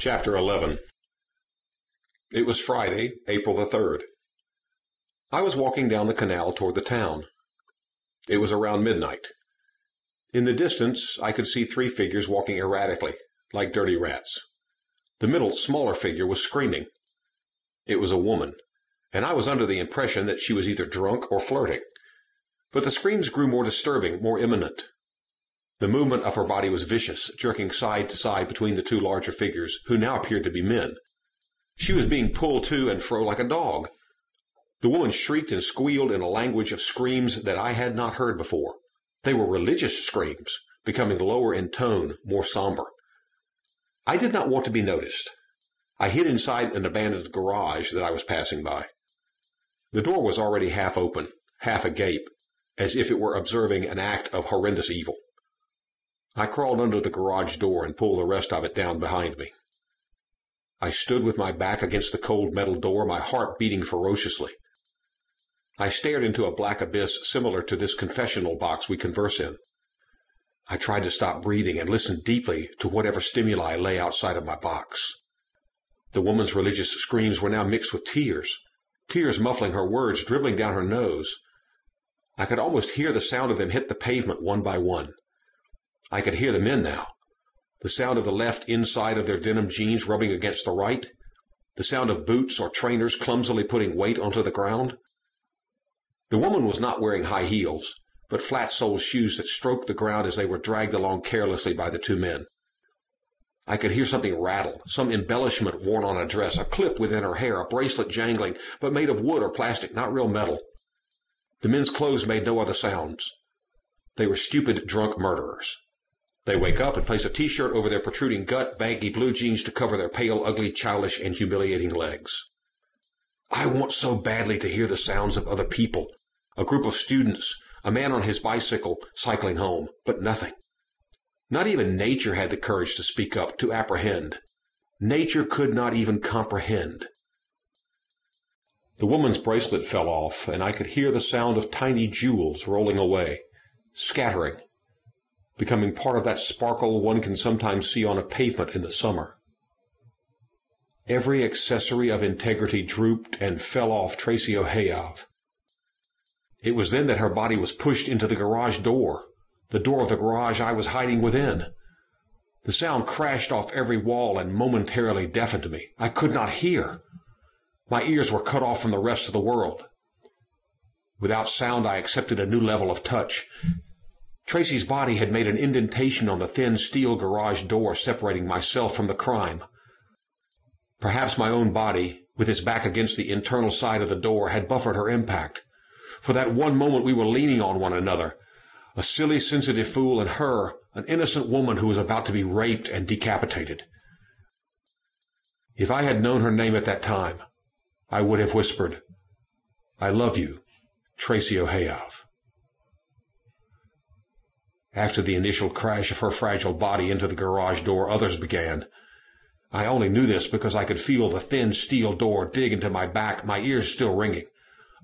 Chapter 11. It was Friday, April the 3rd. I was walking down the canal toward the town. It was around midnight. In the distance, I could see three figures walking erratically, like dirty rats. The middle, smaller figure was screaming. It was a woman, and I was under the impression that she was either drunk or flirting. But the screams grew more disturbing, more imminent. The movement of her body was vicious, jerking side to side between the two larger figures, who now appeared to be men. She was being pulled to and fro like a dog. The woman shrieked and squealed in a language of screams that I had not heard before. They were religious screams, becoming lower in tone, more somber. I did not want to be noticed. I hid inside an abandoned garage that I was passing by. The door was already half open, half agape, as if it were observing an act of horrendous evil. I crawled under the garage door and pulled the rest of it down behind me. I stood with my back against the cold metal door, my heart beating ferociously. I stared into a black abyss similar to this confessional box we converse in. I tried to stop breathing and listen deeply to whatever stimuli lay outside of my box. The woman's religious screams were now mixed with tears muffling her words, dribbling down her nose. I could almost hear the sound of them hit the pavement one by one. I could hear the men now. The sound of the left inside of their denim jeans rubbing against the right. The sound of boots or trainers clumsily putting weight onto the ground. The woman was not wearing high heels, but flat-soled shoes that stroked the ground as they were dragged along carelessly by the two men. I could hear something rattle, some embellishment worn on a dress, a clip within her hair, a bracelet jangling, but made of wood or plastic, not real metal. The men's clothes made no other sounds. They were stupid, drunk murderers. They wake up and place a T-shirt over their protruding gut, baggy blue jeans to cover their pale, ugly, childish, and humiliating legs. I want so badly to hear the sounds of other people, a group of students, a man on his bicycle cycling home, but nothing. Not even nature had the courage to speak up, to apprehend. Nature could not even comprehend. The woman's bracelet fell off, and I could hear the sound of tiny jewels rolling away, scattering, becoming part of that sparkle one can sometimes see on a pavement in the summer. Every accessory of integrity drooped and fell off Tracy O'Hayav. It was then that her body was pushed into the garage door, the door of the garage I was hiding within. The sound crashed off every wall and momentarily deafened me. I could not hear. My ears were cut off from the rest of the world. Without sound, I accepted a new level of touch. Tracy's body had made an indentation on the thin steel garage door separating myself from the crime. Perhaps my own body, with its back against the internal side of the door, had buffered her impact. For that one moment we were leaning on one another, a silly, sensitive fool and her, an innocent woman who was about to be raped and decapitated. If I had known her name at that time, I would have whispered, "I love you, Tracy O'Hayav." After the initial crash of her fragile body into the garage door, others began. I only knew this because I could feel the thin steel door dig into my back, my ears still ringing.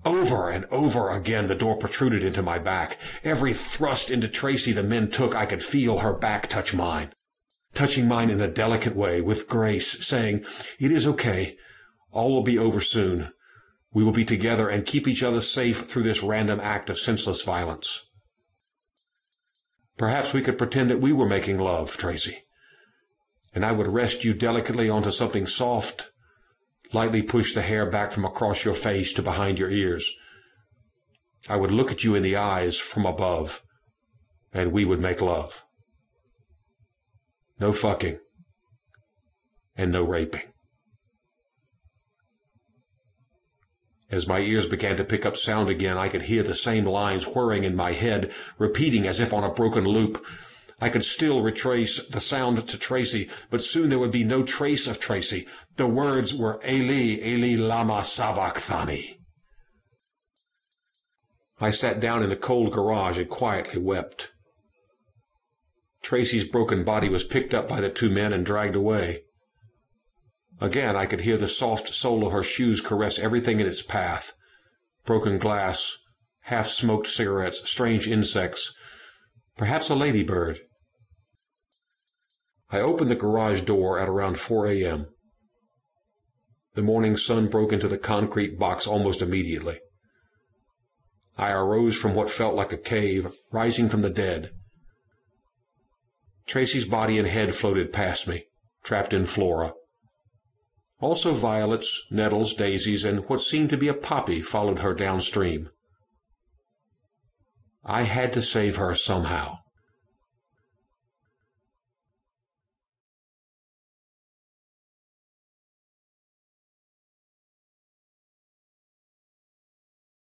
Over and over again the door protruded into my back. Every thrust into Tracy the men took, I could feel her back touch mine, touching mine in a delicate way, with grace, saying, "It is okay. All will be over soon. We will be together and keep each other safe through this random act of senseless violence." Perhaps we could pretend that we were making love, Tracy, and I would rest you delicately onto something soft, lightly push the hair back from across your face to behind your ears. I would look at you in the eyes from above, and we would make love. No fucking, and no raping. As my ears began to pick up sound again, I could hear the same lines whirring in my head, repeating as if on a broken loop. I could still retrace the sound to Tracy, but soon there would be no trace of Tracy. The words were Eli, Eli, lama sabachthani. I sat down in the cold garage and quietly wept. Tracy's broken body was picked up by the two men and dragged away. Again I could hear the soft sole of her shoes caress everything in its path. Broken glass, half-smoked cigarettes, strange insects, perhaps a ladybird. I opened the garage door at around 4 a.m. The morning sun broke into the concrete box almost immediately. I arose from what felt like a cave, rising from the dead. Tracy's body and head floated past me, trapped in flora. Also violets, nettles, daisies, and what seemed to be a poppy followed her downstream. I had to save her somehow.